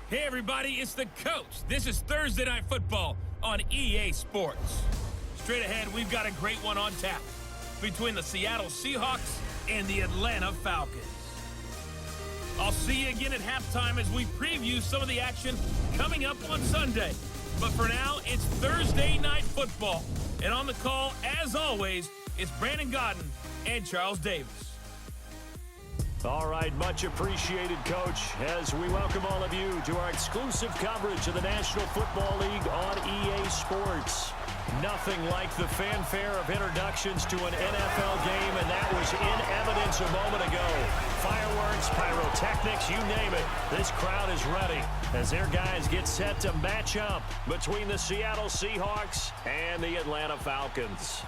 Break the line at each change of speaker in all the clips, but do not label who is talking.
Hey everybody, it's the coach. This is Thursday Night Football on EA Sports. Straight ahead, we've got a great one on tap between the Seattle Seahawks and the Atlanta Falcons. I'll see you again at halftime as we preview some of the action coming up on Sunday. But for now, it's Thursday Night Football. And on the call, as always, it's Brandon Godden and Charles Davis.
All right, much appreciated, Coach, as we welcome all of you to our exclusive coverage of the National Football League on EA Sports. Nothing like the fanfare of introductions to an NFL game, and that was in evidence a moment ago. Fireworks, pyrotechnics, you name it. This crowd is ready as their guys get set to match up between the Seattle Seahawks and the Atlanta Falcons.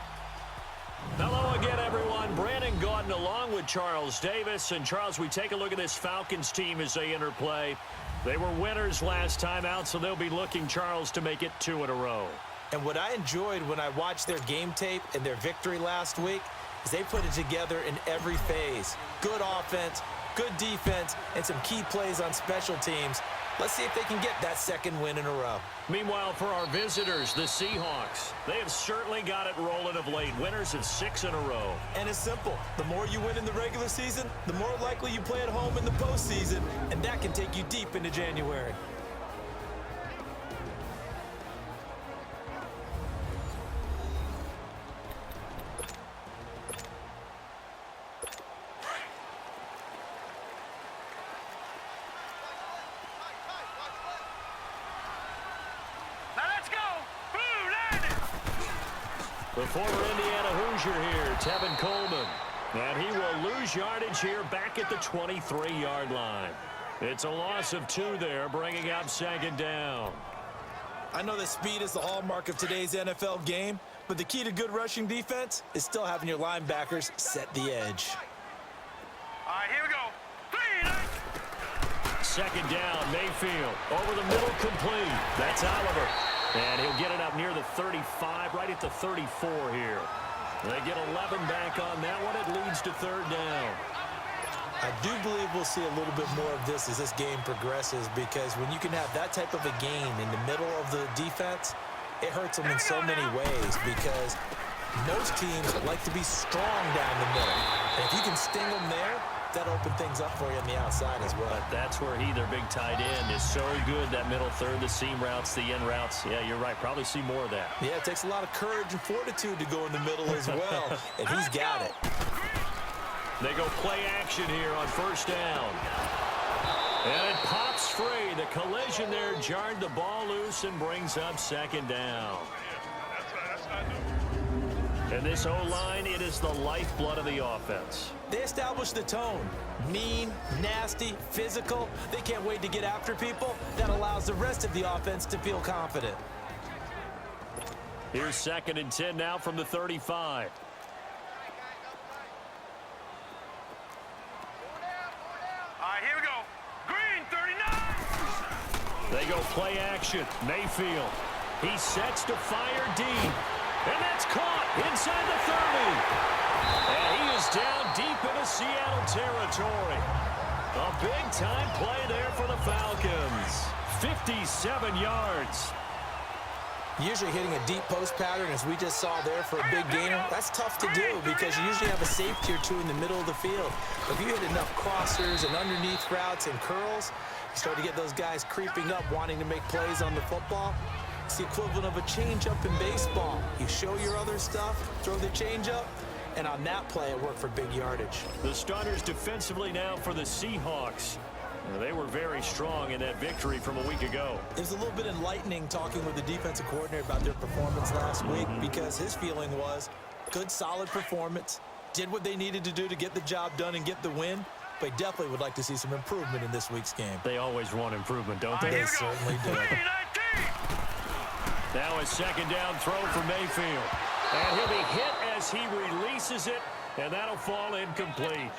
Hello again, everyone. Brandon Gaudin along with Charles Davis. And, Charles, we take a look at this Falcons team as they interplay. They were winners last time out, so they'll be looking, Charles, to make it 2 in a row.
And what I enjoyed when I watched their game tape and their victory last week is they put it together in every phase. Good offense, good defense, and some key plays on special teams. Let's see if they can get that second win in a row.
Meanwhile, for our visitors, the Seahawks, they have certainly got it rolling of late. Winners of 6 in a row.
And it's simple. The more you win in the regular season, the more likely you play at home in the postseason, and that can take you deep into January.
The former Indiana Hoosier here, Tevin Coleman. And he will lose yardage here back at the 23-yard line. It's a loss of 2 there, bringing up second down.
I know that speed is the hallmark of today's NFL game, but the key to good rushing defense is still having your linebackers set the edge.
All right, here we go.
Second down, Mayfield. Over the middle, complete. That's Oliver. And he'll get it up near the 35, right at the 34 here. They get 11 back on that one. It leads to third down.
I do believe we'll see a little bit more of this as this game progresses, because when you can have that type of a game in the middle of the defense, it hurts them in so many ways, because most teams like to be strong down the middle. And if you can sting them there, that'll open things up for you on the outside as well.
But that's where their big tight end, is so good, that middle third, the seam routes, the in routes. Yeah, you're right. Probably see more of that.
Yeah, it takes a lot of courage and fortitude to go in the middle as well, and he's got it.
They go play action here on first down. And it pops free. The collision there jarred the ball loose and brings up second down. And this O-line, it is the lifeblood of the offense.
They establish the tone. Mean, nasty, physical. They can't wait to get after people. That allows the rest of the offense to feel confident.
Here's 2nd and 10 now from the 35.
All right, here we go. Green, 39.
They go play action. Mayfield. He sets to fire deep. And that's caught inside the 30. And he is down deep into Seattle territory. A big-time play there for the Falcons. 57 yards.
Usually hitting a deep post pattern, as we just saw there for a big gainer, that's tough to do because you usually have a safety or 2 in the middle of the field. But if you hit enough crossers and underneath routes and curls, you start to get those guys creeping up, wanting to make plays on the football. It's the equivalent of a changeup in baseball. You show your other stuff, throw the changeup, and on that play, it worked for big yardage.
The starters defensively now for the Seahawks. They were very strong in that victory from a week ago.
It was a little bit enlightening talking with the defensive coordinator about their performance last week, because his feeling was good, solid performance, did what they needed to do to get the job done and get the win, but definitely would like to see some improvement in this week's game.
They always want improvement, don't they?
They certainly do.
Now a second down throw for Mayfield. And he'll be hit as he releases it, and that'll fall incomplete.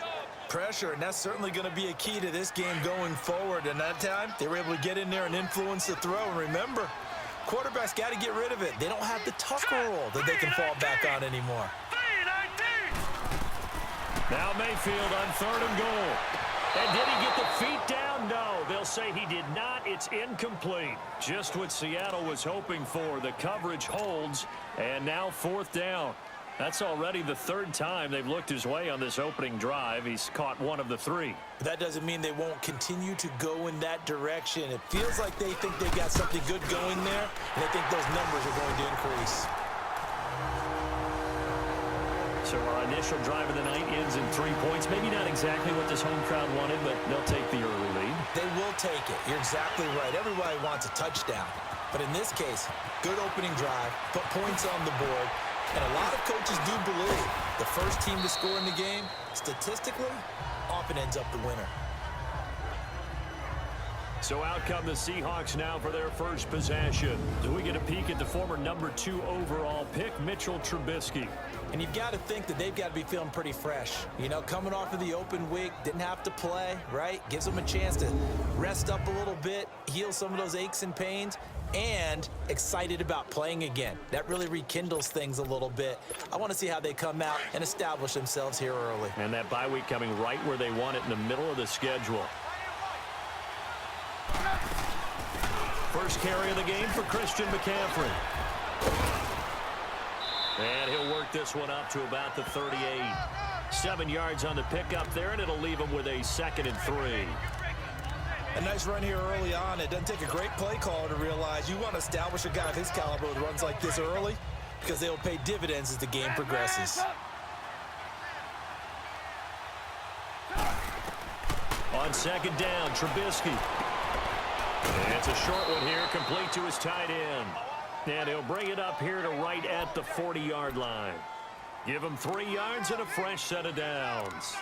Pressure, and that's certainly going to be a key to this game going forward. And that time, they were able to get in there and influence the throw. And remember, quarterbacks got to get rid of it. They don't have the tuck roll that they can fall back on anymore.
Now Mayfield on 3rd and goal. And did he get the feet down? No, they'll say he did not. It's incomplete. Just what Seattle was hoping for. The coverage holds, and now 4th down. That's already the 3rd time they've looked his way on this opening drive. He's caught 1 of the 3.
That doesn't mean they won't continue to go in that direction. It feels like they think they've got something good going there, and they think those numbers are going to increase.
So our initial drive of the night ends in 3 points. Maybe not exactly what this home crowd wanted, but they'll take the early lead.
They will take it. You're exactly right. Everybody wants a touchdown. But in this case, good opening drive, put points on the board, and a lot of coaches do believe the first team to score in the game, statistically, often ends up the winner.
So out come the Seahawks now for their first possession. Do we get a peek at the former number 2 overall pick, Mitchell Trubisky?
And you've got to think that they've got to be feeling pretty fresh. You know, coming off of the open week, didn't have to play, right? Gives them a chance to rest up a little bit, heal some of those aches and pains, and excited about playing again. That really rekindles things a little bit. I want to see how they come out and establish themselves here early.
And that bye week coming right where they want it, in the middle of the schedule. First carry of the game for Christian McCaffrey. And he'll work this one up to about the 38. 7 yards on the pickup there, and it'll leave him with a 2nd and 3.
A nice run here early on. It doesn't take a great play caller to realize you want to establish a guy of his caliber with runs like this early, because they'll pay dividends as the game progresses.
On 2nd down, Trubisky. And it's a short one here, complete to his tight end. And he'll bring it up here to right at the 40-yard line. Give him 3 yards and a fresh set of downs.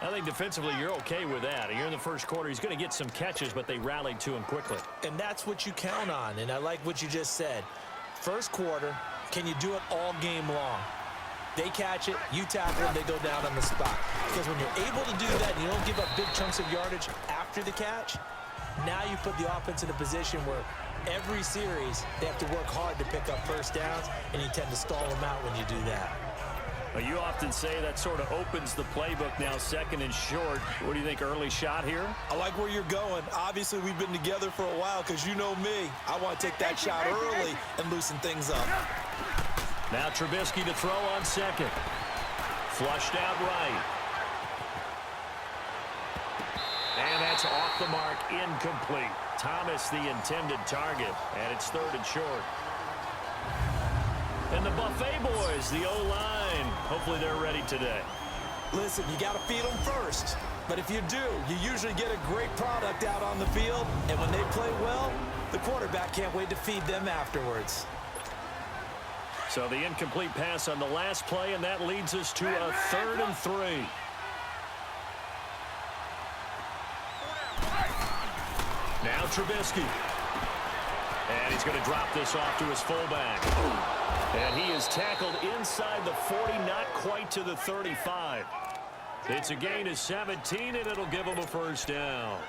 I think defensively you're okay with that. Here in the first quarter, he's going to get some catches, but they rallied to him quickly.
And that's what you count on, and I like what you just said. First quarter, can you do it all game long? They catch it, you tackle them, they go down on the spot. Because when you're able to do that and you don't give up big chunks of yardage after the catch, now you put the offense in a position where every series they have to work hard to pick up first downs, and you tend to stall them out when you do that.
Well, you often say that sort of opens the playbook now, 2nd and short. What do you think, early shot here?
I like where you're going. Obviously, we've been together for a while because you know me. I want to take that shot early and loosen things up.
Now Trubisky to throw on 2nd. Flushed out right. And that's off the mark, incomplete. Thomas the intended target, and it's 3rd and short. And the Buffet boys, the O-line, hopefully they're ready today.
Listen, you got to feed them first. But if you do, you usually get a great product out on the field. And when they play well, the quarterback can't wait to feed them afterwards.
So the incomplete pass on the last play, and that leads us to a 3rd and 3. Now Trubisky. And he's going to drop this off to his fullback. And he is tackled inside the 40, not quite to the 35. It's a gain of 17, and it'll give him a first down.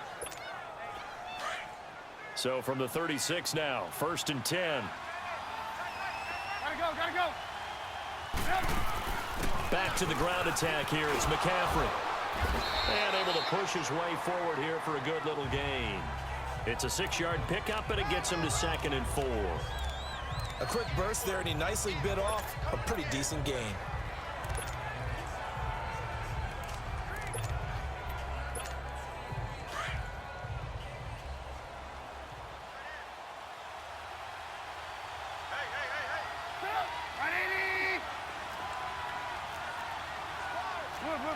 So from the 36 now, 1st and 10.
Gotta go.
Back to the ground attack here. It's McCaffrey. And able to push his way forward here for a good little gain. It's a 6-yard pickup, and it gets him to 2nd and 4.
A quick burst there, and he nicely bit off a pretty decent gain.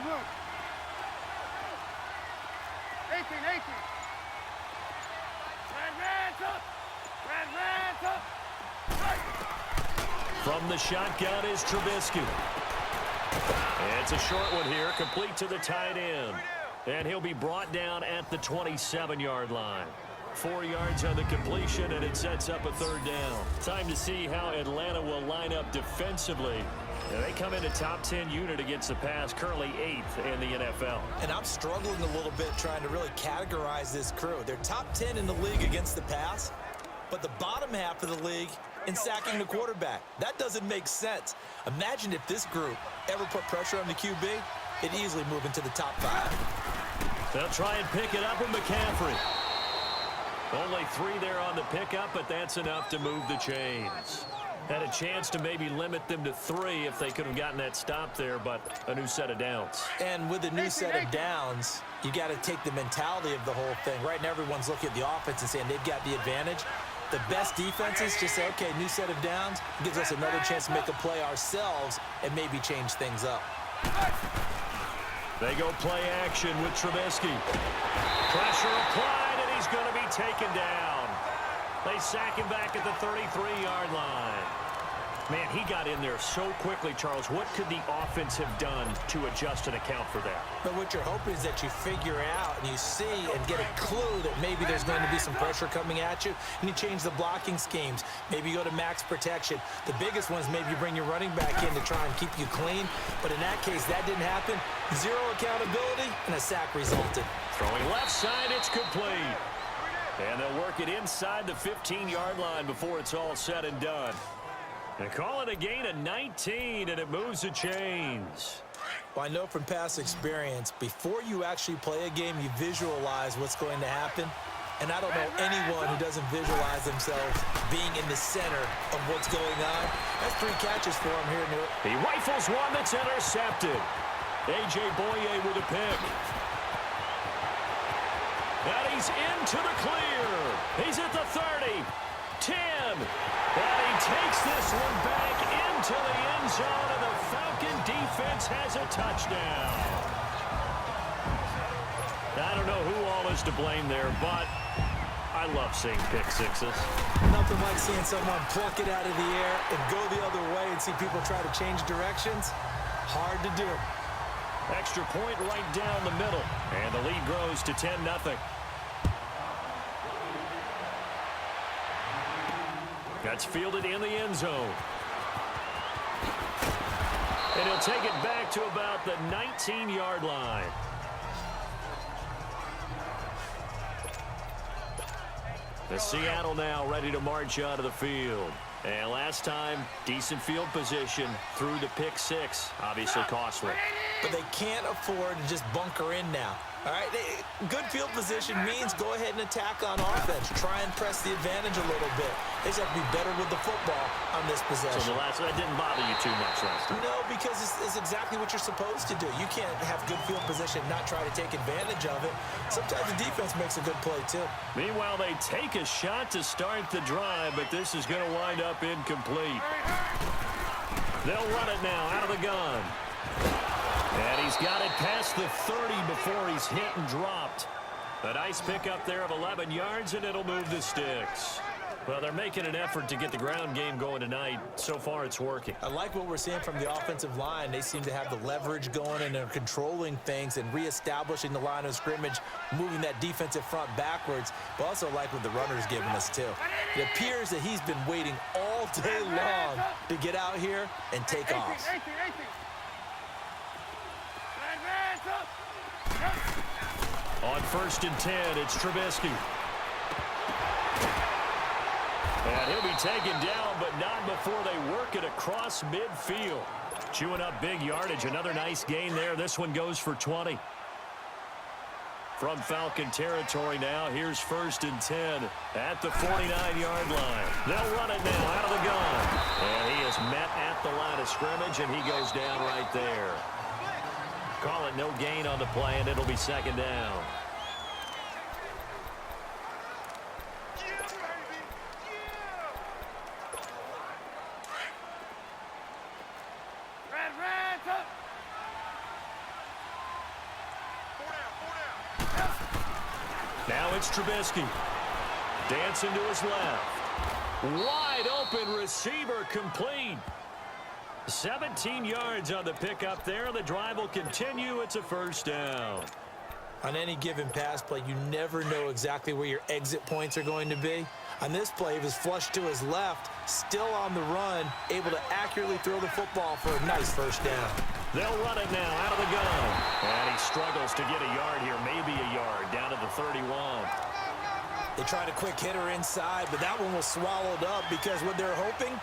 Move. 18.
From the shotgun is Trubisky. And it's a short one here, complete to the tight end. And he'll be brought down at the 27-yard line. 4 yards on the completion, and it sets up a 3rd down. Time to see how Atlanta will line up defensively. And they come in a top 10 unit against the pass, currently 8th in the NFL.
And I'm struggling a little bit trying to really categorize this crew. They're top 10 in the league against the pass, but the bottom half of the league in sacking the quarterback. That doesn't make sense. Imagine if this group ever put pressure on the QB, it'd easily move into the top 5.
They'll try and pick it up with McCaffrey. Only 3 there on the pickup, but that's enough to move the chains. Had a chance to maybe limit them to 3 if they could have gotten that stop there, but a new set of downs.
And with a new set of downs, you got to take the mentality of the whole thing. Right now, everyone's looking at the offense and saying they've got the advantage. The best defenses just say, okay, new set of downs gives us another chance to make a play ourselves and maybe change things up.
They go play action with Trubisky. Pressure applied, and he's going to be taken down. They sack him back at the 33-yard line. Man, he got in there so quickly, Charles. What could the offense have done to adjust and account for that?
But what you're hoping is that you figure out and you see and get a clue that maybe there's going to be some pressure coming at you, and you change the blocking schemes. Maybe you go to max protection. The biggest one is maybe you bring your running back in to try and keep you clean. But in that case, that didn't happen. 0 accountability, and a sack resulted.
Throwing left side, it's complete. And they'll work it inside the 15-yard line before it's all said and done. They call it a gain of 19, and it moves the chains.
Well, I know from past experience, before you actually play a game, you visualize what's going to happen. And I don't know anyone who doesn't visualize themselves being in the center of what's going on. That's 3 catches for him here in New York.
He rifles one that's intercepted. A.J. Boye with a pick. And he's into the clear. He's at the 30, 10. And he takes this one back into the end zone, and the Falcon defense has a touchdown. I don't know who all is to blame there, but I love seeing pick sixes.
Nothing like seeing someone pluck it out of the air and go the other way and see people try to change directions. Hard to do.
Extra point right down the middle, and the lead grows to 10-0. That's fielded in the end zone. And he'll take it back to about the 19-yard line. The Seattle now ready to march out of the field. And last time, decent field position through the pick 6. Obviously costly.
But they can't afford to just bunker in now. All right, good field position means go ahead and attack on offense. Try and press the advantage a little bit. They just have to be better with the football on this possession.
So that didn't bother you too much last time?
No, because it's exactly what you're supposed to do. You can't have good field position and not try to take advantage of it. Sometimes the defense makes a good play, too.
Meanwhile, they take a shot to start the drive, but this is going to wind up incomplete. They'll run it now out of the gun. And he's got it past the 30 before he's hit and dropped. A nice pickup there of 11 yards, and it'll move the sticks. Well, they're making an effort to get the ground game going tonight. So far, it's working.
I like what we're seeing from the offensive line. They seem to have the leverage going, and they're controlling things and reestablishing the line of scrimmage, moving that defensive front backwards. But also like what the runner's giving us, too. It appears that he's been waiting all day long to get out here and take off.
On 1st and 10, it's Trubisky. And he'll be taken down, but not before they work it across midfield. Chewing up big yardage. Another nice gain there. This one goes for 20. From Falcon territory now, here's 1st and 10 at the 49-yard line. They'll run it now out of the gun. And he is met at the line of scrimmage, and he goes down right there. Call it no gain on the play, and it'll be 2nd down. Now it's Trubisky. Dancing to his left. Wide open receiver complete. 17 yards on the pickup there. The drive will continue. It's a 1st down.
On any given pass play, you never know exactly where your exit points are going to be. On this play, he was flushed to his left, still on the run, able to accurately throw the football for a nice 1st down.
They'll run it now out of the gun. And he struggles to get a yard here, maybe a yard, down to the 31.
They tried a quick hitter inside, but that one was swallowed up because what they're hoping,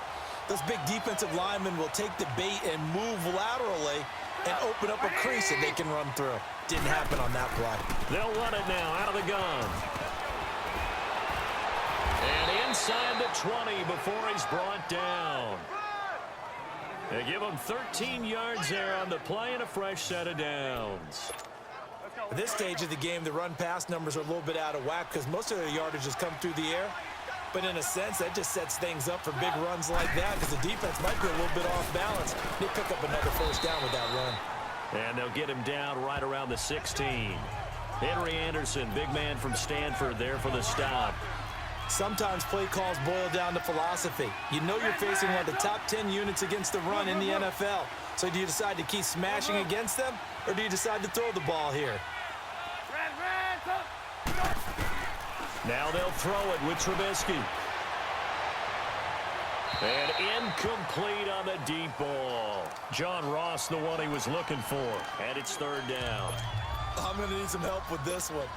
those big defensive linemen will take the bait and move laterally and open up a crease that they can run through. Didn't happen on that play.
They'll run it now out of the gun. inside the 20 before he's brought down. They give him 13 yards there on the play and a fresh set of downs.
At this stage of the game, the run-pass numbers are a little bit out of whack because most of their yardage has come through the air. But in a sense, that just sets things up for big runs like that because the defense might be a little bit off balance. They pick up another first down with that run.
And they'll get him down right around the 16. Henry Anderson, big man from Stanford, there for the stop.
Sometimes play calls boil down to philosophy. You know you're facing one of the top 10 units against the run in the NFL. So do you decide to keep smashing against them, or do you decide to throw the ball here?
Now they'll throw it with Trubisky. And incomplete on the deep ball. John Ross, the one he was looking for. And it's third down.
I'm going to need some help with this one.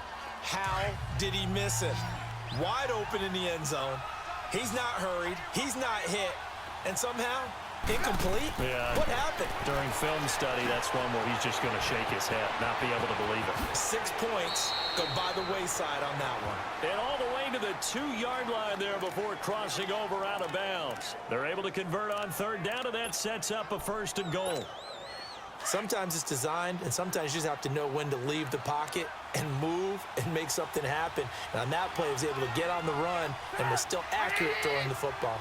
How did he miss it? Wide open in the end zone. He's not hurried. He's not hit. And somehow, incomplete?
Yeah.
What happened?
During film study, that's one where he's just going to shake his head, not be able to believe it.
6 points go by the wayside on that one.
And all the way to the 2-yard line there before crossing over out of bounds. They're able to convert on third down, and that sets up a first and goal.
Sometimes it's designed, and sometimes you just have to know when to leave the pocket and move and make something happen. And on that play, he was able to get on the run and was still accurate throwing the football.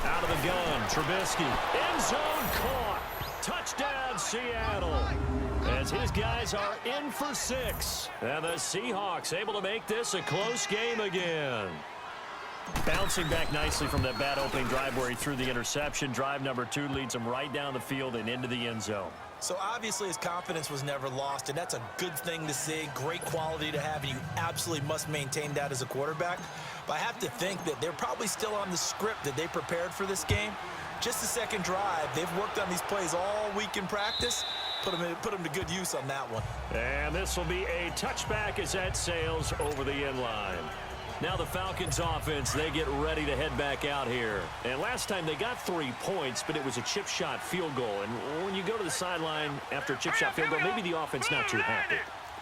Out of the gun, Trubisky. End zone caught. Touchdown, Seattle. As his guys are in for 6. And the Seahawks able to make this a close game again. Bouncing back nicely from that bad opening drive where he threw the interception. Drive number 2 leads him right down the field and into the end zone.
So obviously his confidence was never lost, and that's a good thing to see, great quality to have, and you absolutely must maintain that as a quarterback. But I have to think that they're probably still on the script that they prepared for this game. Just the second drive, they've worked on these plays all week in practice. Put them to good use on that one.
And this will be a touchback as that sails over the end line. Now the Falcons offense, they get ready to head back out here. And last time they got 3 points, but it was a chip shot field goal. And when you go to the sideline after a chip shot field goal, maybe the offense not too happy.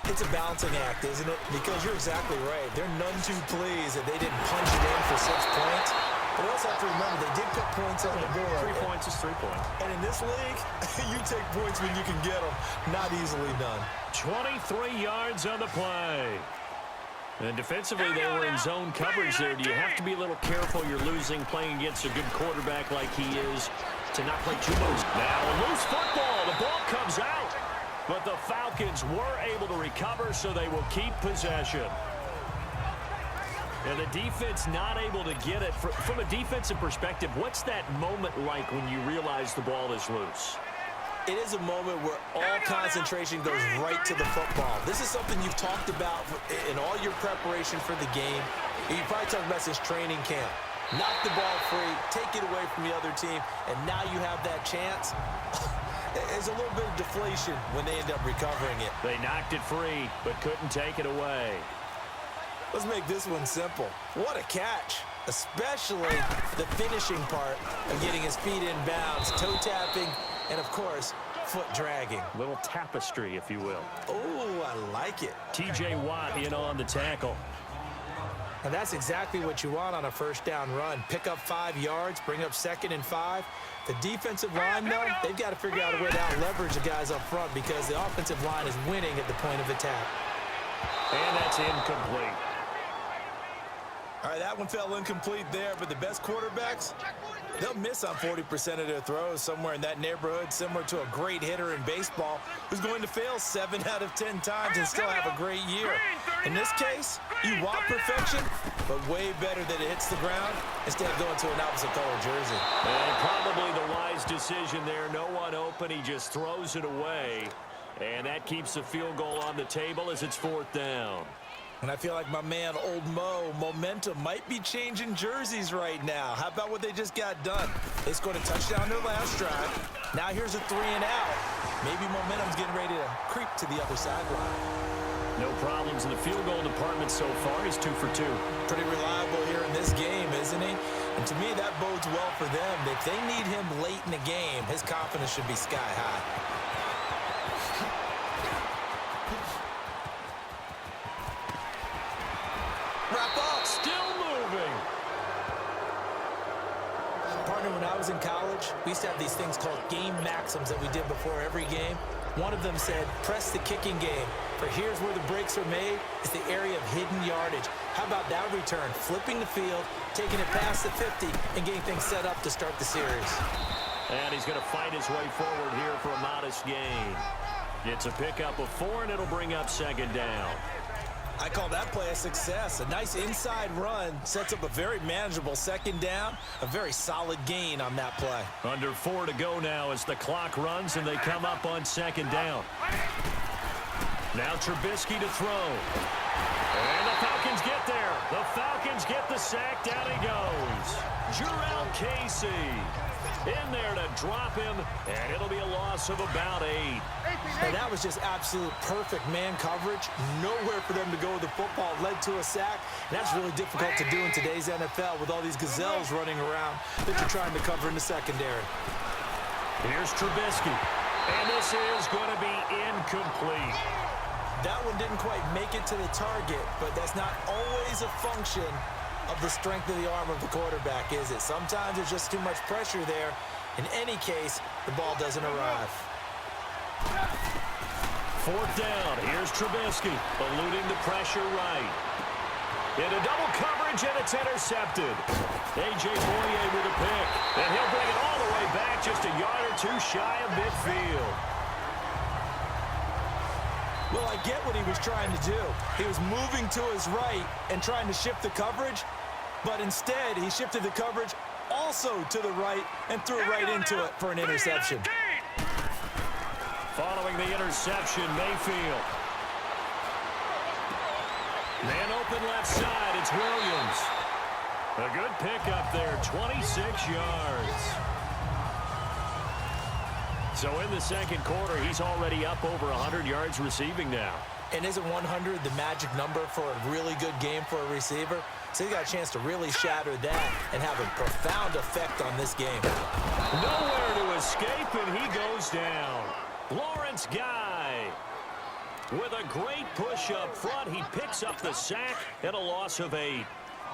It's a balancing act, isn't it? Because you're exactly right. They're none too pleased that they didn't punch it in for 6 points. But also have to remember, they did put points on the board.
3 points is 3 points.
And in this league, you take points when you can get them. Not easily done.
23 yards on the play. And defensively, they were in zone coverage there. Do you have to be a little careful? You're losing playing against a good quarterback like he is to not play too loose. Now, a loose football. The ball comes out. But the Falcons were able to recover, so they will keep possession. And the defense not able to get it. From a defensive perspective, what's that moment like when you realize the ball is loose?
It is a moment where all concentration goes right to the football. This is something you've talked about in all your preparation for the game. You probably talked about this training camp. Knock the ball free, take it away from the other team, and now you have that chance. There's a little bit of deflation when they end up recovering it.
They knocked it free, but couldn't take it away.
Let's make this one simple. What a catch, especially the finishing part of getting his feet in bounds, toe tapping, and, of course, foot dragging.
Little tapestry, if you will.
Oh, I like it.
T.J. Watt in on the tackle.
And that's exactly what you want on a first down run. Pick up 5 yards, bring up 2nd and 5. The defensive line, though, they've got to figure out a way to out-leverage the guys up front because the offensive line is winning at the point of attack.
And that's incomplete.
All right, that one fell incomplete there, but the best quarterbacks, they'll miss on 40% of their throws, somewhere in that neighborhood, similar to a great hitter in baseball who's going to fail 7 out of 10 times and still have a great year. In this case, you want perfection, but way better that it hits the ground instead of going to an opposite color jersey.
And probably the wise decision there. No one open. He just throws it away. And that keeps the field goal on the table as it's 4th down.
And I feel like my man, Old Mo, momentum might be changing jerseys right now. How about what they just got done? They scored a touchdown their last drive. Now here's a 3 and out. Maybe momentum's getting ready to creep to the other sideline.
No problems in the field goal department so far. He's 2 for 2.
Pretty reliable here in this game, isn't he? And to me, that bodes well for them. If they need him late in the game, his confidence should be sky high. Wrap up.
Still moving.
Partner, when I was in college, we used to have these things called game maxims that we did before every game. One of them said, press the kicking game. For here's where the breaks are made. It's the area of hidden yardage. How about that return? Flipping the field, taking it past the 50, and getting things set up to start the series.
And he's going to fight his way forward here for a modest gain. It's a pickup of 4, and it'll bring up second down.
I call that play a success. A nice inside run sets up a very manageable second down. A very solid gain on that play.
Under 4 to go now as the clock runs and they come up on second down. Now Trubisky to throw. And the Falcons get there. The Falcons get the sack. Down he goes. Jurrell Casey in there to drop him, and it'll be a loss of about 8.
And that was just absolute perfect man coverage. Nowhere for them to go with the football. Led to a sack. And that's really difficult to do in today's NFL with all these gazelles running around that you're trying to cover in the secondary.
Here's Trubisky. And this is going to be incomplete.
That one didn't quite make it to the target, but that's not always a function of the strength of the arm of the quarterback, is it? Sometimes there's just too much pressure there. In any case, the ball doesn't arrive.
4th down. Here's Trubisky, eluding the pressure right. Into double coverage, and it's intercepted. A.J. Boye with a pick, and he'll bring it all the way back just a yard or 2 shy of midfield.
Well, I get what he was trying to do. He was moving to his right and trying to shift the coverage, but instead he shifted the coverage also to the right and threw it right into it for an interception.
Following the interception, Mayfield. Man open left side, it's Williams. A good pickup there, 26 yards. So in the second quarter, he's already up over 100 yards receiving now.
And isn't 100 the magic number for a really good game for a receiver? So he got a chance to really shatter that and have a profound effect on this game.
Nowhere to escape, and he goes down. Lawrence Guy with a great push up front. He picks up the sack and a loss of 8.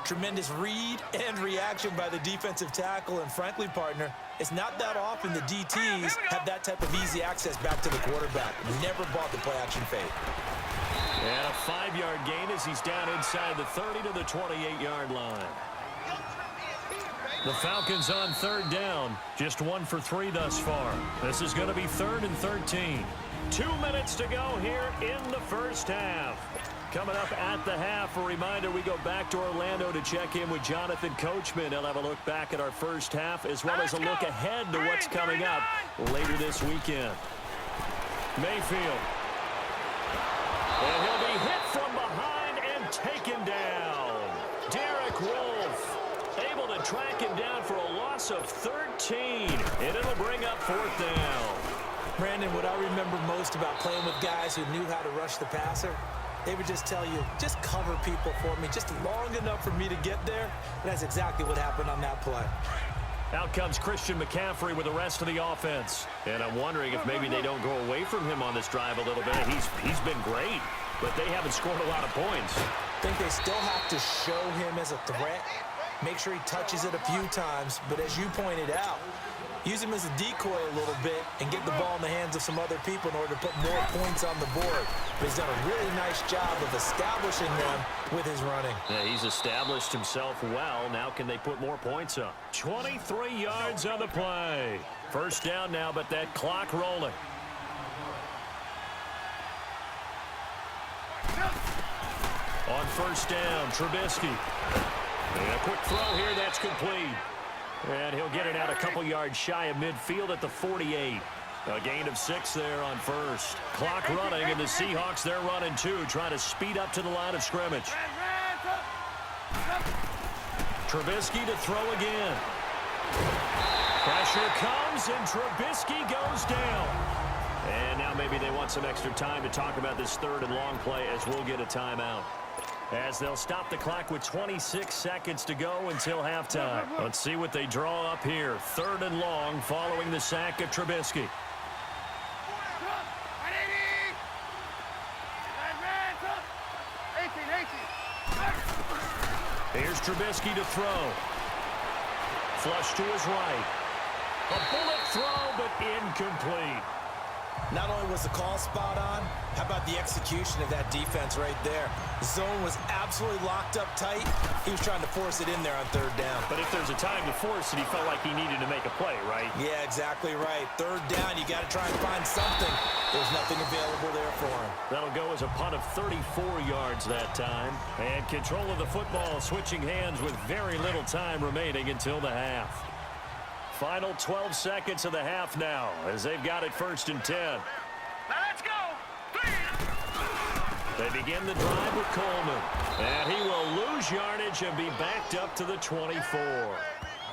Tremendous read and reaction by the defensive tackle, and frankly, partner, it's not that often the DTs have that type of easy access back to the quarterback. Never bought the play-action fade.
And a 5-yard gain as he's down inside the 30 to the 28-yard line. The Falcons on 3rd down, just 1 for 3 thus far. This is going to be 3rd and 13. 2 minutes to go here in the first half. Coming up at the half, a reminder, we go back to Orlando to check in with Jonathan Coachman. He'll have a look back at our first half as well as a look ahead to what's coming up later this weekend. Mayfield. And he'll be hit from behind and taken down. Derek Wolfe able to track him down for a loss of 13. And it'll bring up 4th down.
Brandon, what I remember most about playing with guys who knew how to rush the passer, they would just tell you, just cover people for me, just long enough for me to get there. And that's exactly what happened on that play.
Out comes Christian McCaffrey with the rest of the offense. And I'm wondering if maybe they don't go away from him on this drive a little bit. He's been great, but they haven't scored a lot of points.
I think they still have to show him as a threat, make sure he touches it a few times. But as you pointed out, use him as a decoy a little bit and get the ball in the hands of some other people in order to put more points on the board. But he's done a really nice job of establishing them with his running.
Yeah, he's established himself well. Now can they put more points up? 23 yards on the play. 1st down now, but that clock rolling. On 1st down, Trubisky. And a quick throw here, that's complete. And he'll get it out a couple yards shy of midfield at the 48. A gain of 6 there on 1st. Clock running, and the Seahawks, they're running too, trying to speed up to the line of scrimmage. Trubisky to throw again. Pressure comes, and Trubisky goes down. And now maybe they want some extra time to talk about this 3rd and long play as we'll get a timeout. As they'll stop the clock with 26 seconds to go until halftime. Let's see what they draw up here. 3rd and long following the sack of Trubisky. Here's Trubisky to throw. Flush to his right. A bullet throw, but incomplete.
Not only was the call spot on, how about the execution of that defense right there? The zone was absolutely locked up tight. He was trying to force it in there on third down.
But if there's a time to force it, he felt like he needed to make a play, right?
Yeah, exactly right. Third down, you got to try and find something. There's nothing available there for him.
That'll go as a punt of 34 yards that time. And control of the football switching hands with very little time remaining until the half. Final 12 seconds of the half now as they've got it 1st and 10.
Now let's go. 3.
They begin the drive with Coleman. And he will lose yardage and be backed up to the 24.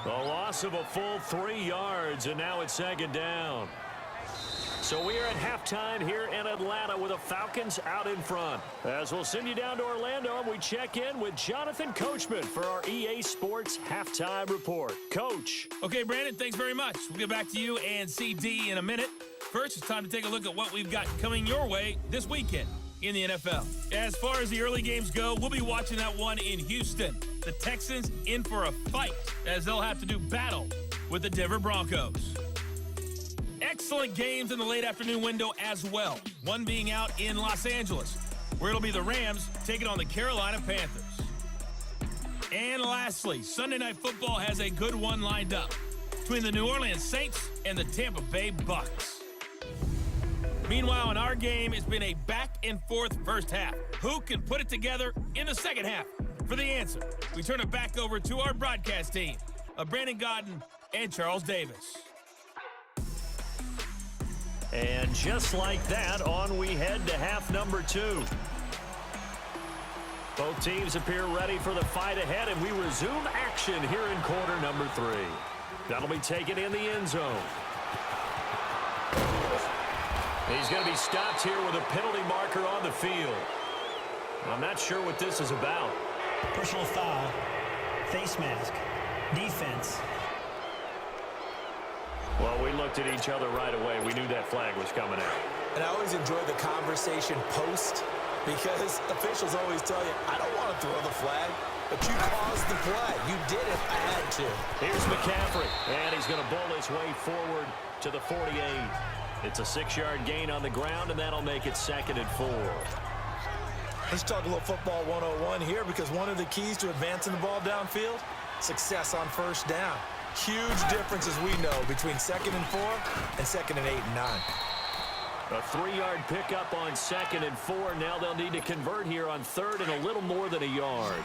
A loss of a full 3 yards, and now it's 2nd down. So we are at halftime here in Atlanta with the Falcons out in front. As we'll send you down to Orlando, and we check in with Jonathan Coachman for our EA Sports Halftime Report. Coach.
Okay, Brandon, thanks very much. We'll get back to you and CD in a minute. First, it's time to take a look at what we've got coming your way this weekend in the NFL. As far as the early games go, we'll be watching that one in Houston. The Texans in for a fight as they'll have to do battle with the Denver Broncos. Excellent games in the late afternoon window as well. One being out in Los Angeles, where it'll be the Rams taking on the Carolina Panthers. And lastly, Sunday Night Football has a good one lined up between the New Orleans Saints and the Tampa Bay Bucks. Meanwhile, in our game, it's been a back-and-forth first half. Who can put it together in the second half? For the answer, we turn it back over to our broadcast team of Brandon Godden and Charles Davis.
And just like that, on we head to half number 2. Both teams appear ready for the fight ahead, and we resume action here in quarter number 3. That'll be taken in the end zone. He's going to be stopped here with a penalty marker on the field. I'm not sure what this is about.
Personal foul, face mask, defense.
Well, we looked at each other right away. We knew that flag was coming out.
And I always enjoy the conversation post because officials always tell you, I don't want to throw the flag, but you caused the play. You did it. I had to.
Here's McCaffrey, and he's going to bowl his way forward to the 48. It's a 6-yard gain on the ground, and that'll make it 2nd and 4.
Let's talk a little football 101 here because one of the keys to advancing the ball downfield, success on first down. Huge differences we know between 2nd and 4 and 2nd and 8 and 9.
A 3-yard pickup on 2nd and 4. Now they'll need to convert here on 3rd and a little more than a yard.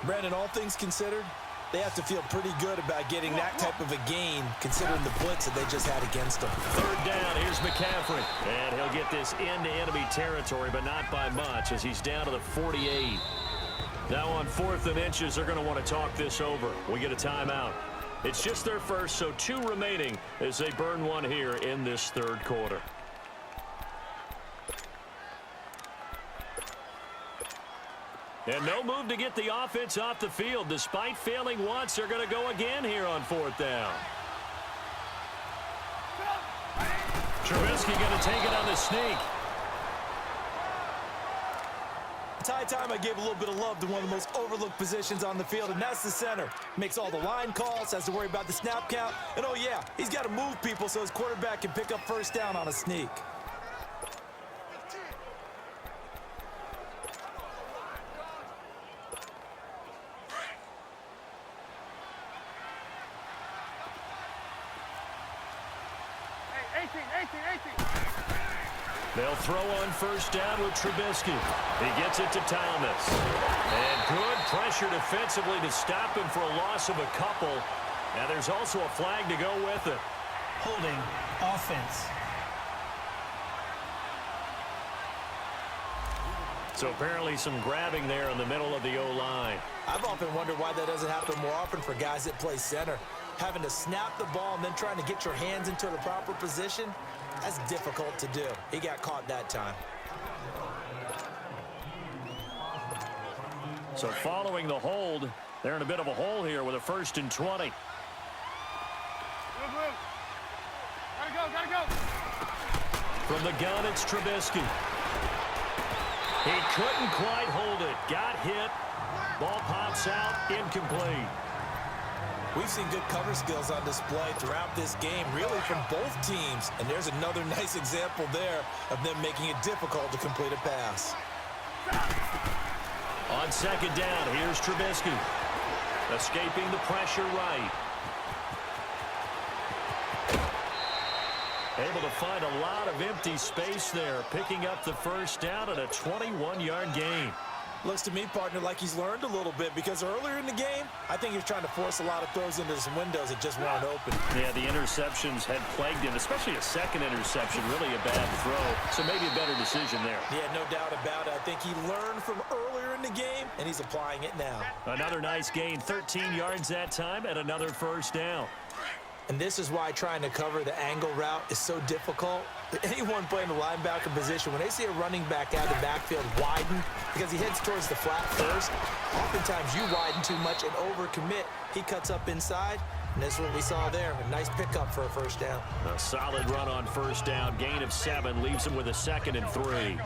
Brandon, all things considered, they have to feel pretty good about getting that type of a gain considering the blitz that they just had against them.
3rd down, here's McCaffrey. And he'll get this into enemy territory, but not by much as he's down to the 48. Now on 4th and inches, they're going to want to talk this over. We get a timeout. It's just their first, so 2 remaining as they burn one here in this 3rd quarter. And no move to get the offense off the field. Despite failing once, they're going to go again here on 4th down. Trubisky going to take it on the sneak.
It's high time I gave a little bit of love to one of the most overlooked positions on the field, and that's the center. Makes all the line calls, has to worry about the snap count, and oh yeah, he's got to move people so his quarterback can pick up first down on a sneak.
Hey, 18.
They'll throw on first down with Trubisky. He gets it to Thomas. And good pressure defensively to stop him for a loss of a couple. And there's also a flag to go with it.
Holding, offense.
So apparently some grabbing there in the middle of the O-line.
I've often wondered why that doesn't happen more often for guys that play center. Having to snap the ball and then trying to get your hands into the proper position, that's difficult to do. He got caught that time.
So following the hold, they're in a bit of a hole here with a 1st and 20.
Gotta go.
From the gun, it's Trubisky. He couldn't quite hold it. Got hit. Ball pops out, incomplete.
We've seen good cover skills on display throughout this game, really from both teams. And there's another nice example there of them making it difficult to complete a pass.
On second down, here's Trubisky. Escaping the pressure right. Able to find a lot of empty space there, picking up the first down at a 21-yard gain.
Looks to me, partner, like he's learned a little bit because earlier in the game, I think he was trying to force a lot of throws into some windows that just weren't open.
Yeah, the interceptions had plagued him, especially a second interception, really a bad throw. So maybe a better decision there.
Yeah, no doubt about it. I think he learned from earlier in the game, and he's applying it now.
Another nice gain, 13 yards that time, and another first down.
And this is why trying to cover the angle route is so difficult. Anyone playing the linebacker position, when they see a running back out of the backfield widen because he heads towards the flat first, oftentimes you widen too much and overcommit. He cuts up inside, and that's what we saw there. A nice pickup for a first down.
A solid run on first down. Gain of 7 leaves him with a 2nd and 3.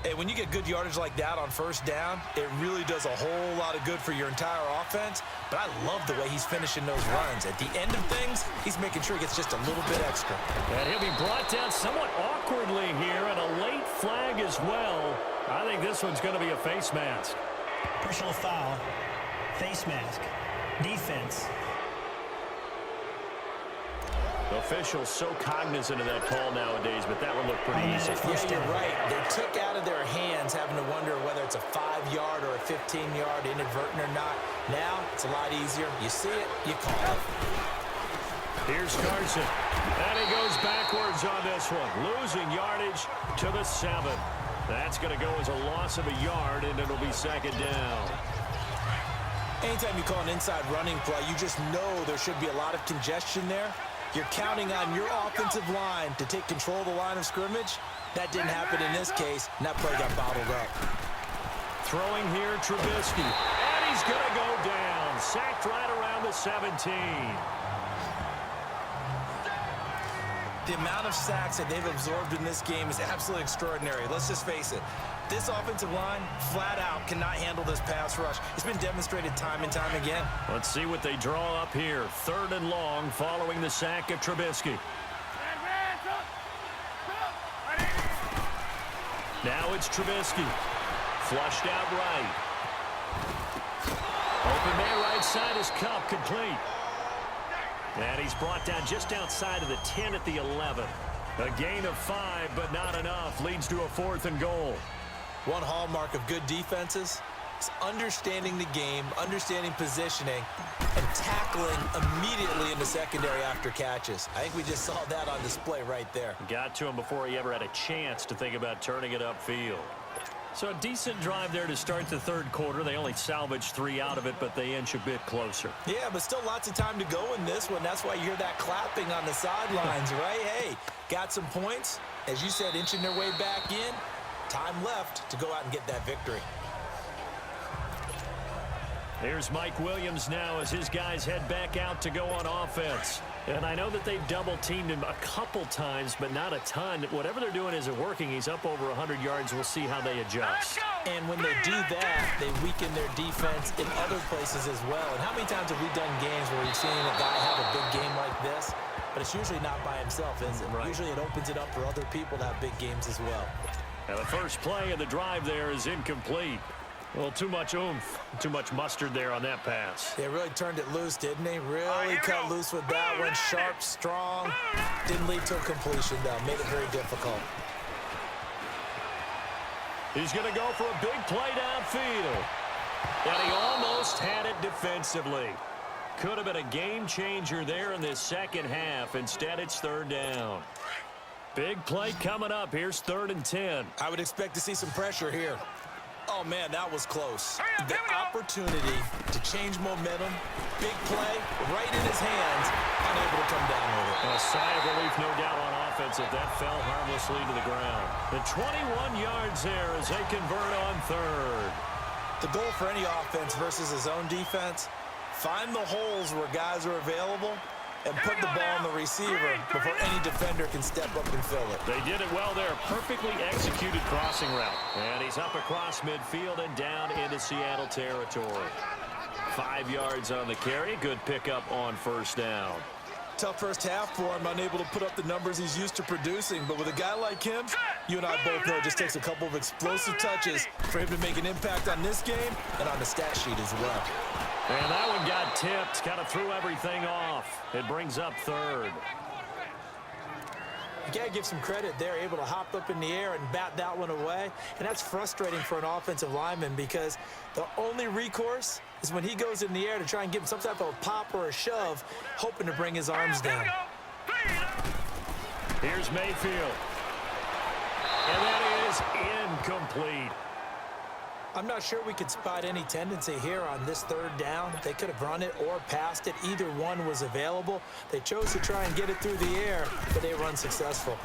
Hey, when you get good yardage like that on first down, it really does a whole lot of good for your entire offense. But I love the way he's finishing those runs. At the end of things, he's making sure he gets just a little bit extra.
And he'll be brought down somewhat awkwardly here, and a late flag as well. I think this one's going to be a face mask.
Personal foul. Face mask. Defense.
Officials so cognizant of that call nowadays, but that one looked pretty easy.
Yeah, you're right. They took out of their hands having to wonder whether it's a 5-yard or a 15-yard inadvertent or not. Now, it's a lot easier. You see it, you call it.
Here's Carson. And he goes backwards on this one. Losing yardage to the 7. That's going to go as a loss of a yard, and it'll be 2nd down.
Anytime you call an inside running play, you just know there should be a lot of congestion there. You're counting on your offensive line to take control of the line of scrimmage. That didn't happen in this case, and that play got bottled up.
Throwing here, Trubisky. And he's going to go down. Sacked right around the 17.
The amount of sacks that they've absorbed in this game is absolutely extraordinary. Let's just face it. This offensive line, flat out, cannot handle this pass rush. It's been demonstrated time and time again.
Let's see what they draw up here. 3rd and long following the sack of Trubisky. Now it's Trubisky. Flushed out right. Open man right side is Cup, complete. And he's brought down just outside of the 10 at the 11. A gain of 5, but not enough. Leads to a 4th and goal.
One hallmark of good defenses is understanding the game, understanding positioning, and tackling immediately in the secondary after catches. I think we just saw that on display right there.
Got to him before he ever had a chance to think about turning it upfield. So a decent drive there to start the 3rd quarter. They only salvaged 3 out of it, but they inch a bit closer.
Yeah, but still lots of time to go in this one. That's why you hear that clapping on the sidelines, right? Hey, got some points. As you said, inching their way back in. Time left to go out and get that victory.
Here's Mike Williams now as his guys head back out to go on offense. And I know that they've double-teamed him a couple times, but not a ton. Whatever they're doing isn't working. He's up over 100 yards. We'll see how they adjust.
And when they do that, they weaken their defense in other places as well. And how many times have we done games where we've seen a guy have a big game like this? But it's usually not by himself, is it?
Right.
Usually it opens it up for other people to have big games as well.
And the first play of the drive there is incomplete. Well, too much oomph, too much mustard there on that pass.
They really turned it loose, didn't they? Really cut loose with that one. Sharp, strong. Didn't lead to a completion, though. Made it very difficult.
He's going to go for a big play downfield. And he almost had it defensively. Could have been a game changer there in this second half. Instead, it's 3rd down. Big play coming up. Here's 3rd and 10.
I would expect to see some pressure here. Oh, man, that was close. The opportunity to change momentum, big play, right in his hands, unable to come down with it.
A sigh of relief, no doubt, on offense if that fell harmlessly to the ground. The 21 yards there as they convert on 3rd.
The goal for any offense versus his own defense, find the holes where guys are available and put the ball on the receiver before any defender can step up and fill it.
They did it well there. Perfectly executed crossing route. And he's up across midfield and down into Seattle territory. 5 yards on the carry. Good pickup on first down.
Tough first half for him, unable to put up the numbers he's used to producing. But with a guy like him, you and I both know it just takes a couple of explosive touches for him to make an impact on this game and on the stat sheet as well.
And that one got tipped, kind of threw everything off. It brings up third.
You got to give some credit there, able to hop up in the air and bat that one away. And that's frustrating for an offensive lineman because the only recourse is when he goes in the air to try and give him some type of a pop or a shove, hoping to bring his arms down.
Here's Mayfield. And that is incomplete.
I'm not sure we could spot any tendency here on this third down. They could have run it or passed it. Either one was available. They chose to try and get it through the air, but they were unsuccessful.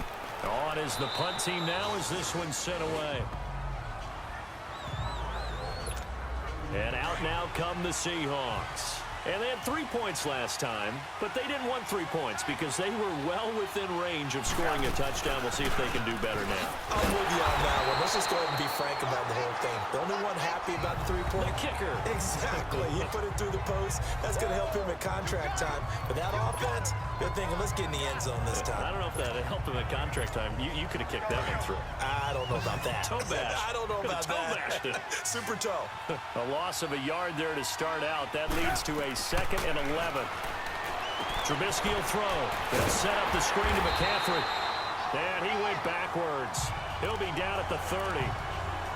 On is the punt team now as this one's sent away. And out now come the Seahawks. And they had 3 points last time, but they didn't want 3 points because they were well within range of scoring a touchdown. We'll see if they can do better now.
I'm with you on that one. Let's just go ahead and be frank about the whole thing. The only one happy about the 3-point.
The kicker.
Exactly. You put it through the post. That's going to help him at contract time. But that offense, they're thinking, let's get in the end zone this time.
I don't know if that helped him at contract time. You could have kicked that one through.
I don't know about that.
Toe bash.
I don't know about that. Super toe.
A loss of a yard there to start out. That leads to a 2nd and 11. Trubisky will throw. They'll set up the screen to McCaffrey. And he went backwards. He'll be down at the 30.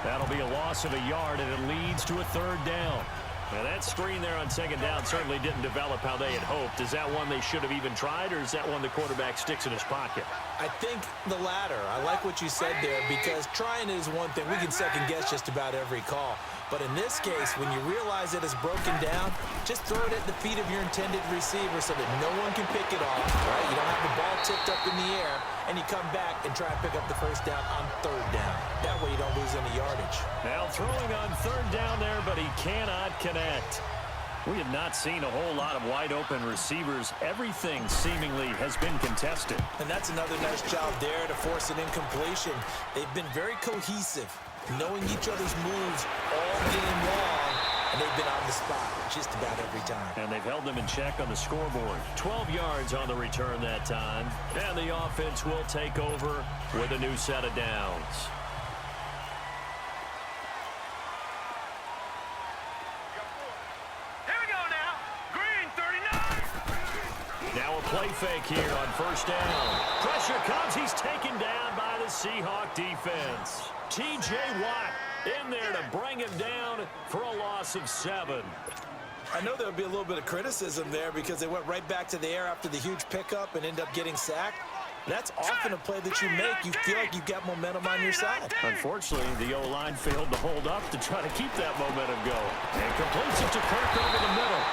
That'll be a loss of a yard, and it leads to a 3rd down. Now, that screen there on 2nd down certainly didn't develop how they had hoped. Is that one they should have even tried, or is that one the quarterback sticks in his pocket?
I think the latter. I like what you said there because trying is one thing. We can second-guess just about every call. But in this case, when you realize it is broken down, just throw it at the feet of your intended receiver so that no one can pick it off, right? You don't have the ball tipped up in the air, and you come back and try and pick up the first down on 3rd down. That way you don't lose any yardage.
Now throwing on 3rd down there, but he cannot connect. We have not seen a whole lot of wide-open receivers. Everything seemingly has been contested.
And that's another nice job there to force an incompletion. They've been very cohesive, knowing each other's moves all game long, and they've been on the spot just about every time.
And they've held them in check on the scoreboard. 12 yards on the return that time. And the offense will take over with a new set of downs. Now a play fake here on 1st down. Pressure comes. He's taken down by the Seahawk defense. T.J. Watt in there to bring him down for a loss of 7.
I know there'll be a little bit of criticism there because they went right back to the air after the huge pickup and end up getting sacked. That's often a play that you make. You feel like you've got momentum on your side.
Unfortunately, the O-line failed to hold up to try to keep that momentum going. And completes it to Kirk over the middle.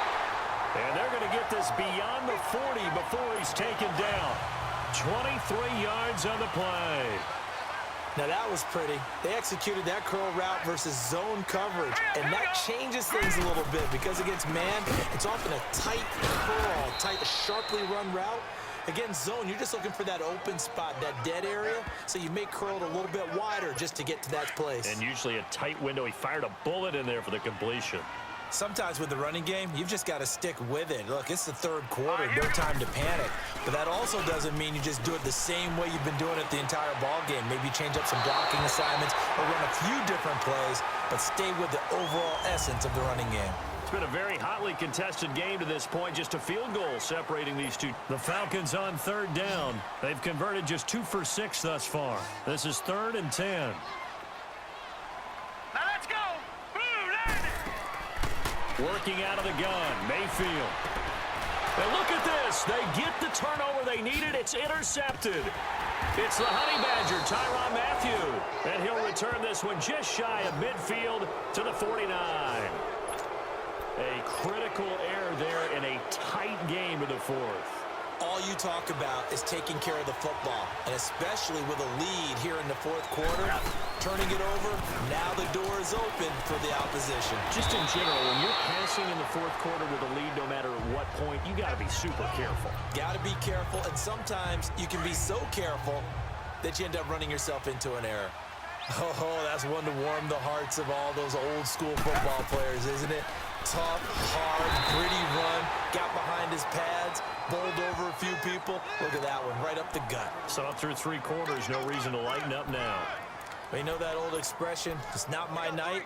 And they're going to get this beyond the 40 before he's taken down. 23 yards on the play.
Now that was pretty. They executed that curl route versus zone coverage, and that changes things a little bit because against man, it's often a tight curl, tight, sharply run route. Against zone, you're just looking for that open spot, that dead area, so you may curl it a little bit wider just to get to that place.
And usually a tight window. He fired a bullet in there for the completion.
Sometimes with the running game, you've just got to stick with it. Look, it's the 3rd quarter, no time to panic. But that also doesn't mean you just do it the same way you've been doing it the entire ball game. Maybe change up some blocking assignments or run a few different plays, but stay with the overall essence of the running game.
It's been a very hotly contested game to this point. Just a field goal separating these two. The Falcons on 3rd down. They've converted just 2 for 6 thus far. This is 3rd and 10.
Now let's go.
Working out of the gun, Mayfield. And look at this. They get the turnover they needed. It's intercepted. It's the Honey Badger, Tyrann Mathieu. And he'll return this one just shy of midfield to the 49. A critical error there in a tight game of the 4th.
all you talk about is taking care of the football, and especially with a lead here in the fourth quarter, turning it over, now the door is open for the opposition.
Just in general, when you're passing in the fourth quarter with a lead, no matter at what point, you got to be super careful.
Got to be careful, and sometimes you can be so careful that you end up running yourself into an error. Oh, that's one to warm the hearts of all those old school football players, isn't it? Tough, hard, gritty run, got behind his pads, bowled over a few people. Look at that one, right up the gut.
So up through three quarters, no reason to lighten up now.
Well, you know that old expression, it's not my night?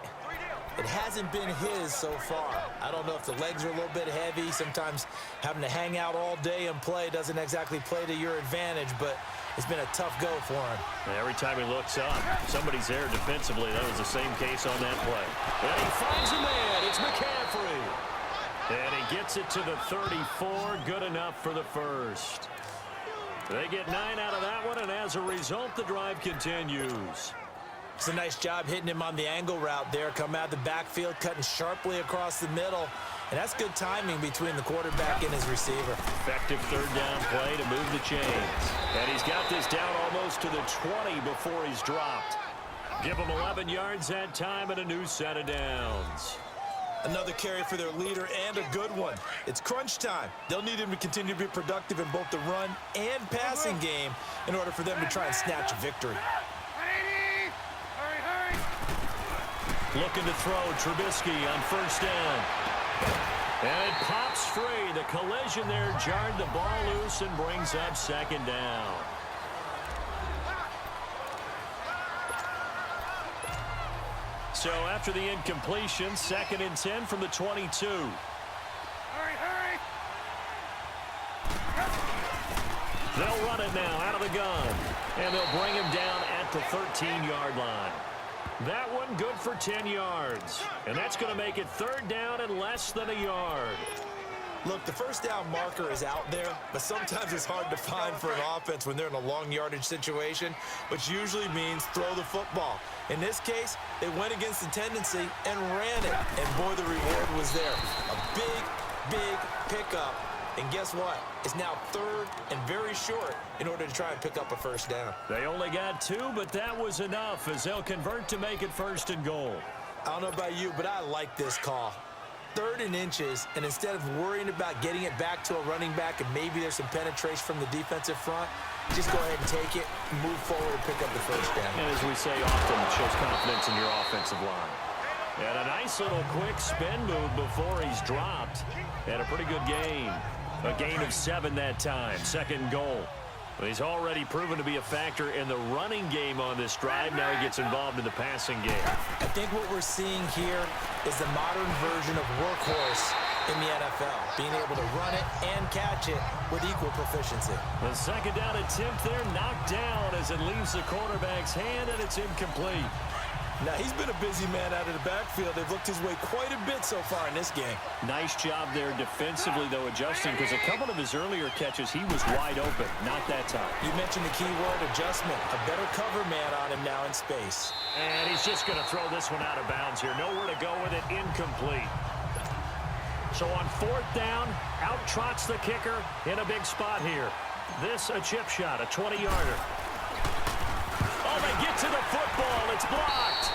It hasn't been his so far. I don't know if the legs are a little bit heavy. Sometimes having to hang out all day and play doesn't exactly play to your advantage, but it's been a tough go for him.
And every time he looks up, somebody's there defensively. That was the same case on that play. And he finds a man. It's McCaffrey. And he gets it to the 34. Good enough for the first. They get 9 out of that one, and as a result, the drive continues.
It's a nice job hitting him on the angle route there. Come out of the backfield, cutting sharply across the middle. And that's good timing between the quarterback and his receiver.
Effective third down play to move the chains. And he's got this down almost to the 20 before he's dropped. Give him 11 yards that time and a new set of downs.
Another carry for their leader and a good one. It's crunch time. They'll need him to continue to be productive in both the run and passing game in order for them to try and snatch a victory.
Looking to throw Trubisky on first down. And it pops free. The collision there jarred the ball loose and brings up second down. So after the incompletion, 2nd and 10 from the 22.
Hurry!
They'll run it now out of the gun. And they'll bring him down at the 13-yard line. That one good for 10 yards. And that's going to make it third down and less than a yard.
Look, the first down marker is out there, but sometimes it's hard to find for an offense when they're in a long yardage situation, which usually means throw the football. In this case, they went against the tendency and ran it. And boy, the reward was there. A big pickup. And guess what? It's now third and very short in order to try and pick up a first down.
They only got 2, but that was enough as they'll convert to make it 1st and goal.
I don't know about you, but I like this call. 3rd and inches, and instead of worrying about getting it back to a running back and maybe there's some penetration from the defensive front, just go ahead and take it, move forward, and pick up the first down.
And as we say often, it shows confidence in your offensive line. And a nice little quick spin move before he's dropped. And a pretty good gain. A gain of 7 that time, 2nd and goal. Well, he's already proven to be a factor in the running game on this drive. Now he gets involved in the passing game.
I think what we're seeing here is the modern version of workhorse in the NFL, being able to run it and catch it with equal proficiency.
The 2nd down attempt there knocked down as it leaves the quarterback's hand, and it's incomplete.
Now, he's been a busy man out of the backfield. They've looked his way quite a bit so far in this game.
Nice job there defensively, though, adjusting, because a couple of his earlier catches, he was wide open. Not that time.
You mentioned the key word, adjustment. A better cover man on him now in space.
And he's just going to throw this one out of bounds here. Nowhere to go with it, incomplete. So on 4th down, out trots the kicker in a big spot here. This a chip shot, a 20-yarder. Oh, they get to the football. It's blocked.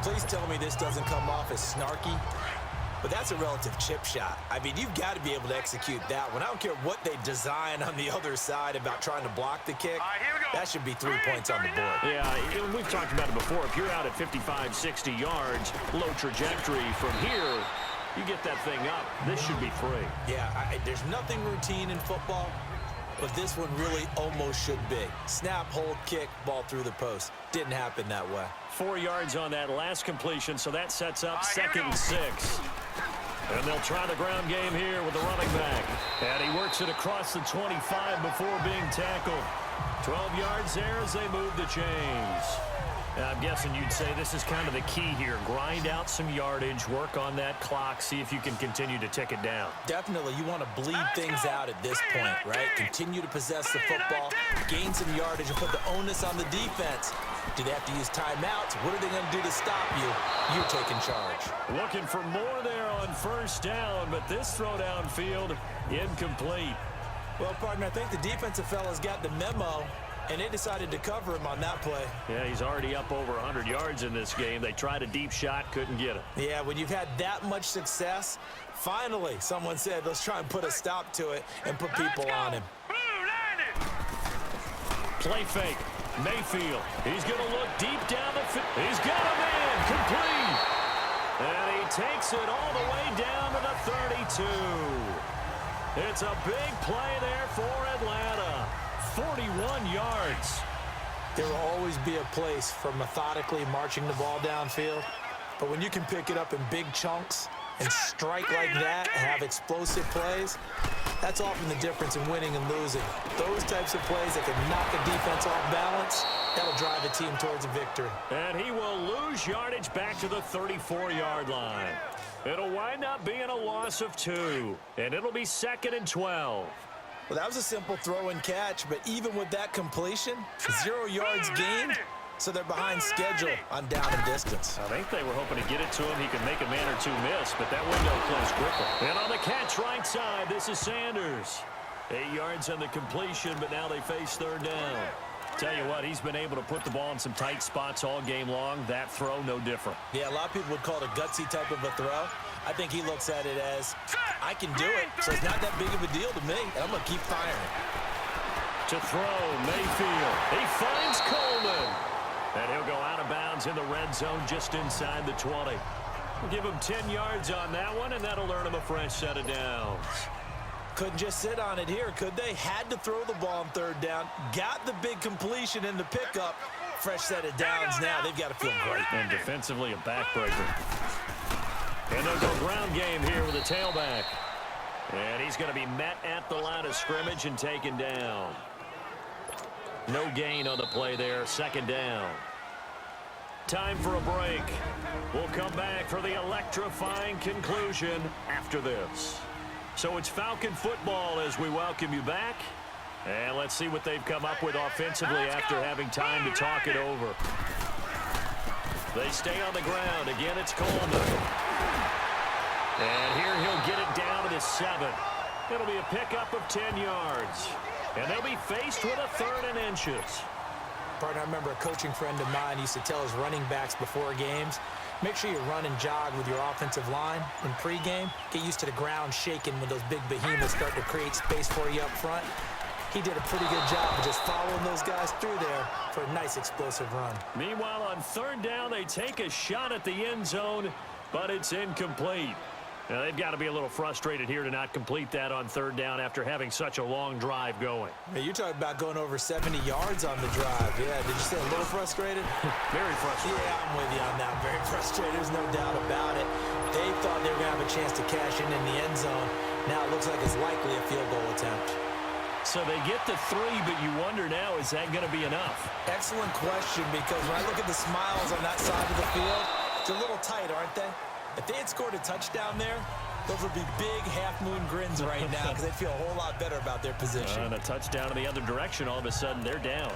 Please tell me this doesn't come off as snarky, but that's a relative chip shot. I mean, you've got to be able to execute that one. I don't care what they design on the other side about trying to block the kick.
Here we go.
That should be 3 points on the board.
Yeah, we've talked about it before. If you're out at 55, 60 yards, low trajectory from here, you get that thing up. This should be 3.
Yeah, there's nothing routine in football, but this one really almost should be. Snap, hold, kick, ball through the post. Didn't happen that way.
4 yards on that last completion, so that sets up 2nd and 6. And they'll try the ground game here with the running back. And he works it across the 25 before being tackled. 12 yards there as they move the chains. Now, I'm guessing you'd say this is kind of the key here. Grind out some yardage, work on that clock, see if you can continue to tick it down.
Definitely, you want to bleed things out at this point, right? Continue to possess the football, gain some yardage, and put the onus on the defense Do they have to use timeouts? What are they going to do to stop you? You're taking charge.
Looking for more there on first down, but this throw downfield incomplete.
Well, partner, I think the defensive fellas got the memo, and they decided to cover him on that play.
Yeah, he's already up over 100 yards in this game. They tried a deep shot, couldn't get it.
Yeah, when you've had that much success, finally someone said, let's try and put a stop to it and put people on him.
Play fake. Mayfield. He's going to look deep down the field. He's got a man. Complete. And he takes it all the way down to the 32. It's a big play there for Atlanta. 41 yards.
There will always be a place for methodically marching the ball downfield. But when you can pick it up in big chunks and strike like that, have explosive plays, that's often the difference in winning and losing. Those types of plays that can knock a defense off balance, that'll drive a team towards a victory.
And he will lose yardage back to the 34-yard line. It'll wind up being a loss of 2, and it'll be 2nd and 12.
Well, that was a simple throw and catch, but even with that completion, 0 yards gained, so they're behind schedule on down and distance.
I think they were hoping to get it to him. He could make a man or two miss, but that window closed quickly. And on the catch right side, this is Sanders. 8 yards on the completion, but now they face 3rd down. Tell you what, he's been able to put the ball in some tight spots all game long. That throw, no different.
Yeah, a lot of people would call it a gutsy type of a throw. I think he looks at it as, I can do it, so it's not that big of a deal to me, and I'm going to keep firing.
To throw, Mayfield. He finds Coleman. And he'll go out of bounds in the red zone just inside the 20. We'll give him 10 yards on that one, and that'll earn him a fresh set of downs.
Couldn't just sit on it here, could they? Had to throw the ball on 3rd down. Got the big completion in the pickup. Fresh set of downs now. They've got to feel great.
And defensively, a backbreaker. And they'll go ground game here with a tailback. And he's going to be met at the line of scrimmage and taken down. No gain on the play there. 2nd down. Time for a break. We'll come back for the electrifying conclusion after this. So it's Falcon football as we welcome you back. And let's see what they've come up with offensively after having time to talk it over. They stay on the ground. Again, it's Coleman. And here he'll get it down to the 7. It'll be a pickup of 10 yards. And they'll be faced with a 3rd and inches.
Partner, I remember a coaching friend of mine used to tell his running backs before games, make sure you run and jog with your offensive line in pregame. Get used to the ground shaking when those big behemoths start to create space for you up front. He did a pretty good job of just following those guys through there for a nice explosive run.
Meanwhile, on 3rd down, they take a shot at the end zone, but it's incomplete. Now, they've got to be a little frustrated here to not complete that on 3rd down after having such a long drive going.
Hey, you're talking about going over 70 yards on the drive. Yeah, did you say a little frustrated?
Very frustrated.
Yeah, I'm with you on that. Very frustrated. There's no doubt about it. They thought they were going to have a chance to cash in the end zone. Now it looks like it's likely a field goal attempt.
So they get the 3, but you wonder now, is that going to be enough?
Excellent question, because when I look at the smiles on that side of the field, it's a little tight, aren't they? If they had scored a touchdown there, those would be big half-moon grins right now because they'd feel a whole lot better about their position.
And a touchdown in the other direction, all of a sudden they're down.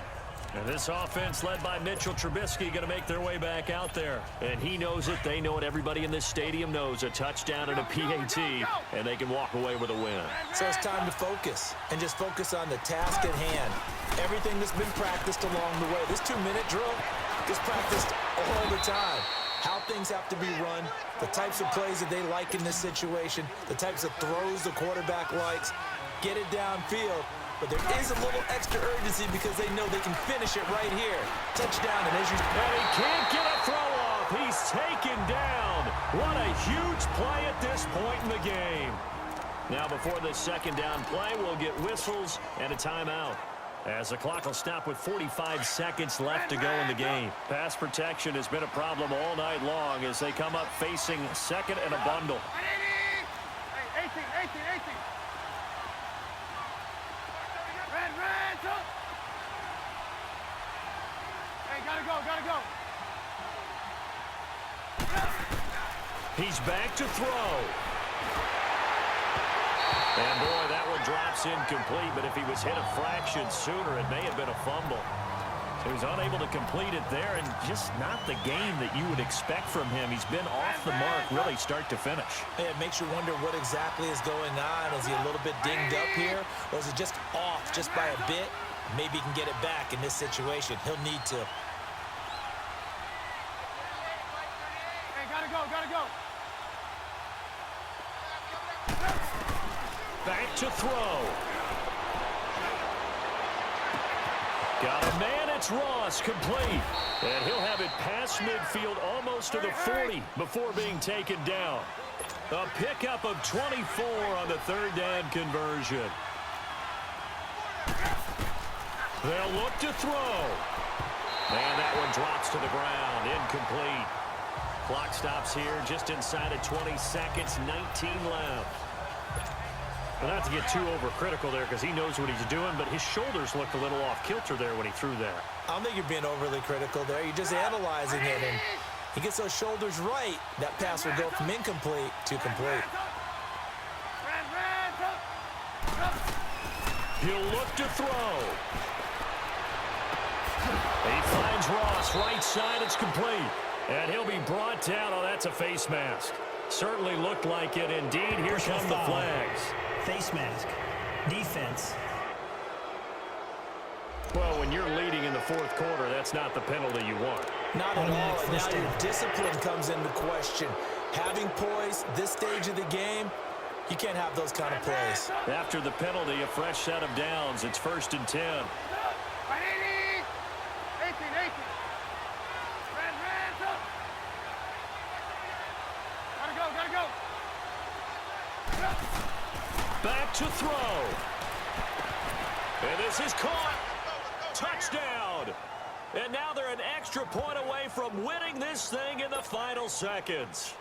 And this offense led by Mitchell Trubisky going to make their way back out there. And he knows it, they know it, everybody in this stadium knows a touchdown and a PAT, and they can walk away with a win.
So it's time to focus, and just focus on the task at hand. Everything that's been practiced along the way. This 2-minute drill is practiced all the time. How things have to be run, the types of plays that they like in this situation, the types of throws the quarterback likes. Get it downfield, but there is a little extra urgency because they know they can finish it right here. Touchdown, and as you...
And he can't get a throw off. He's taken down. What a huge play at this point in the game. Now before the 2nd down play, we'll get whistles and a timeout, as the clock will stop with 45 seconds left to go in the game. Pass protection has been a problem all night long as they come up facing 2nd and a bundle.
Hey, 18. Red, up. Hey, gotta go.
He's back to throw. And boy, that one drops incomplete, but if he was hit a fraction sooner, it may have been a fumble. So he's unable to complete it there, and just not the game that you would expect from him. He's been off the mark really start to finish.
It makes you wonder what exactly is going on. Is he a little bit dinged up here, or is it just off just by a bit? Maybe he can get it back in this situation. He'll need to.
Hey, gotta go, gotta go.
Back to throw. Got a man, it's Ross, complete. And he'll have it past midfield almost to the 40 before being taken down. A pickup of 24 on the third down conversion. They'll look to throw. And that one drops to the ground, incomplete. Clock stops here just inside of 20 seconds, 19 left. Well, not to get too overcritical there because he knows what he's doing, but his shoulders looked a little off kilter there when he threw that.
I don't think you're being overly critical there. You're just analyzing it, and he gets those shoulders right. That pass will go from incomplete to complete.
He'll look to throw. He finds Ross, right side, it's complete. And he'll be brought down. Oh, that's a face mask. Certainly looked like it. Indeed, here come the flags.
Face mask. Defense.
Well, when you're leading in the fourth quarter, that's not the penalty you want.
Not at all. And now your discipline comes into question. Having poise this stage of the game, you can't have those kind of plays.
After the penalty, a fresh set of downs. It's 1st and 10.
18. Gotta go.
Back to throw. And this is caught. Touchdown. And now they're an extra point away from winning this thing in the final seconds.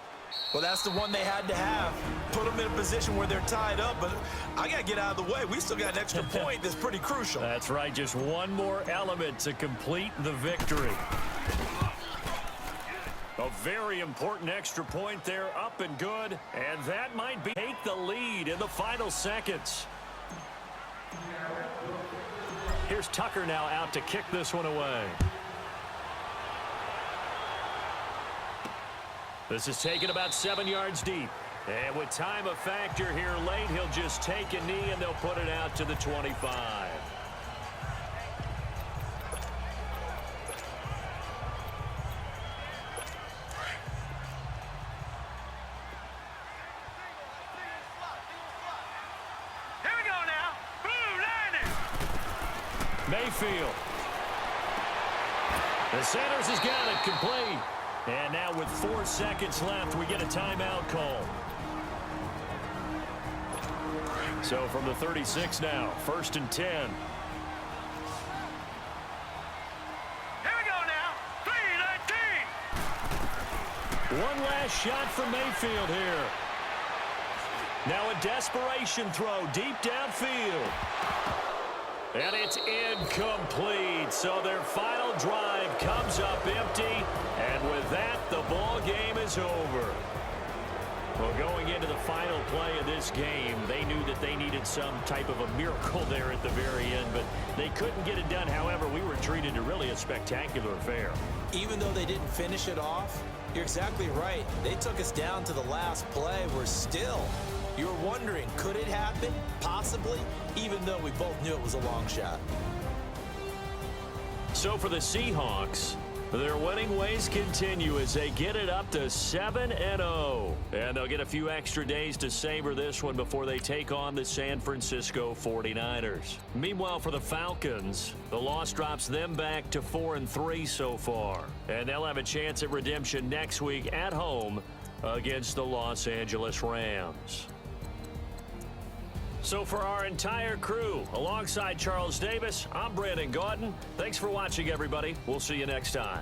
Well, that's the one they had to have. Put them in a position where they're tied up, but I got to get out of the way. We still got an extra point that's pretty crucial.
That's right. Just one more element to complete the victory. A very important extra point there, up and good. And that might be take the lead in the final seconds. Here's Tucker now out to kick this one away. This is taken about 7 yards deep. And with time a factor here late, he'll just take a knee and they'll put it out to the 25. Mayfield. The Sanders has got it complete. And now with 4 seconds left, we get a timeout call. So from the 36 now, 1st and 10.
Here we go now. 3-19.
One last shot from Mayfield here. Now a desperation throw deep downfield. And it's incomplete. So their final drive comes up empty. And with that, the ball game is over. Well, going into the final play of this game, they knew that they needed some type of a miracle there at the very end, but they couldn't get it done. However, we were treated to really a spectacular affair.
Even though they didn't finish it off, you're exactly right. They took us down to the last play. We're still... You're wondering, could it happen? Possibly, even though we both knew it was a long shot.
So for the Seahawks, their winning ways continue as they get it up to 7-0. And they'll get a few extra days to savor this one before they take on the San Francisco 49ers. Meanwhile, for the Falcons, the loss drops them back to 4-3 so far. And they'll have a chance at redemption next week at home against the Los Angeles Rams. So for our entire crew, alongside Charles Davis, I'm Brandon Gaudin. Thanks for watching, everybody. We'll see you next time.